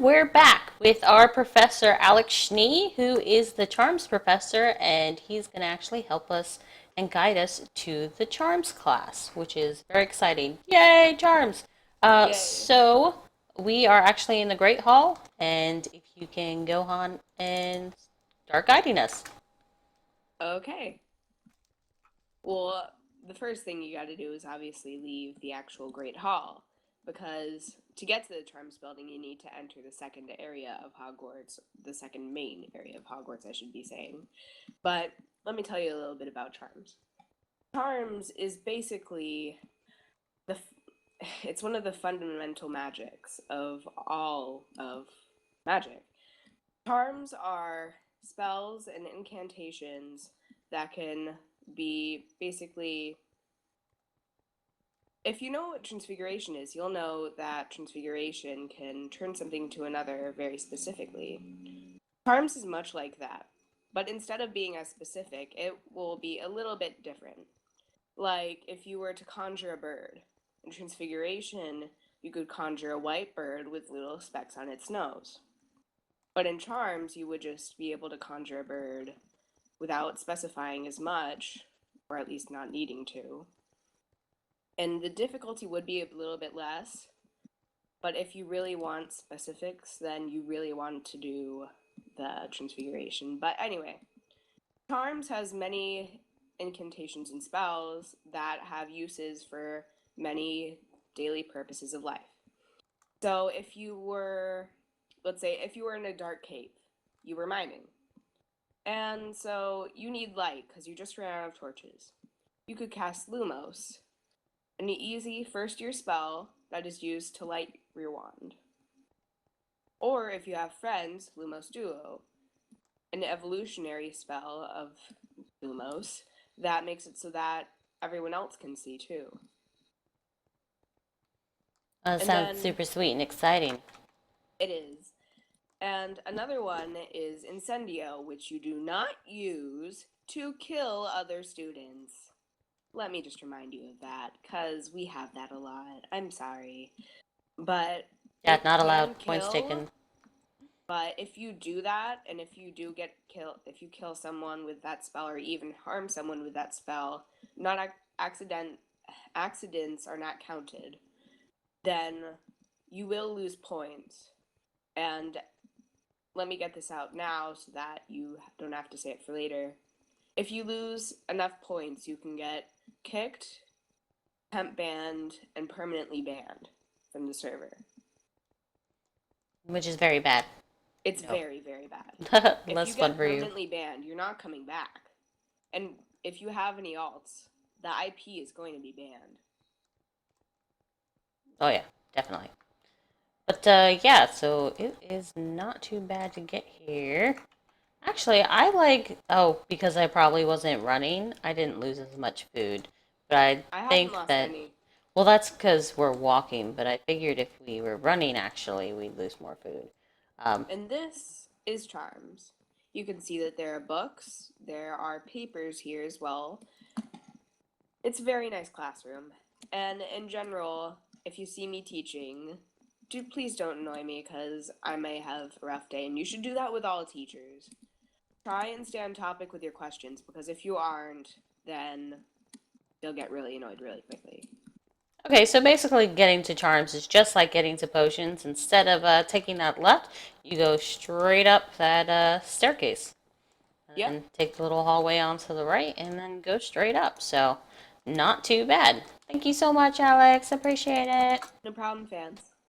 we're back with our professor, Alex Schnee, who is the Charms professor, and he's going to actually help us and guide us to the Charms class, which is very exciting. Yay, Charms! Yay. So, we are actually in the Great Hall, and if you can go on and start guiding us. Okay. Well, the first thing you got to do is obviously leave the actual Great Hall, because to get to the Charms building, you need to enter the second area of Hogwarts, the second main area of Hogwarts, I should be saying. But let me tell you a little bit about Charms. Charms is basically the it's one of the fundamental magics of all of magic. Charms are spells and incantations that can be basically. If you know what transfiguration is, you'll know that transfiguration can turn something to another very specifically. Charms is much like that, but instead of being as specific, it will be a little bit different. Like if you were to conjure a bird, in transfiguration, you could conjure a white bird with little specks on its nose. But in charms, you would just be able to conjure a bird without specifying as much, or at least not needing to. And the difficulty would be a little bit less, but if you really want specifics, then you really want to do the transfiguration. But anyway, charms has many incantations and spells that have uses for many daily purposes of life. So if you were, let's say, if you were in a dark cave, you were miming. And so you need light because you just ran out of torches. You could cast Lumos, an easy first year spell that is used to light your wand. Or if you have friends, Lumos Duo, an evolutionary spell of Lumos that makes it so that everyone else can see too. That And sounds then super sweet and exciting. it is. And another one is Incendio, which you do not use to kill other students. Let me just remind you of that, because we have that a lot. I'm sorry. But Yeah, it not can allowed. Points kill, taken. but if you do that, and if you do get killed, if you kill someone with that spell, or even harm someone with that spell, not accident accidents are not counted, then you will lose points. And let me get this out now so that you don't have to say it for later. If you lose enough points, you can get kicked, temp banned, and permanently banned from the server. Which is very bad. It's No. very, very bad. If you Less fun get for you. permanently banned, you're not coming back. And if you have any alts, the IP is going to be banned. Oh, yeah, definitely. But yeah, so it is not too bad to get here. Actually, I like, oh, because I probably wasn't running, I didn't lose as much food. But I I haven't think lost that, any. well, that's because we're walking, but I figured if we were running, actually, we'd lose more food. Um, And this is Charms. You can see that there are books, there are papers here as well. It's a very nice classroom. And in general, if you see me teaching, please don't annoy me because I may have a rough day, and you should do that with all teachers. Try and stay on topic with your questions, because if you aren't, then they'll get really annoyed really quickly. okay, so basically getting to charms is just like getting to potions. Instead of taking that left, you go straight up that staircase. And Yep, then take the little hallway onto the right and then go straight up. So, not too bad. Thank you so much, Alex. Appreciate it. no problem, fans.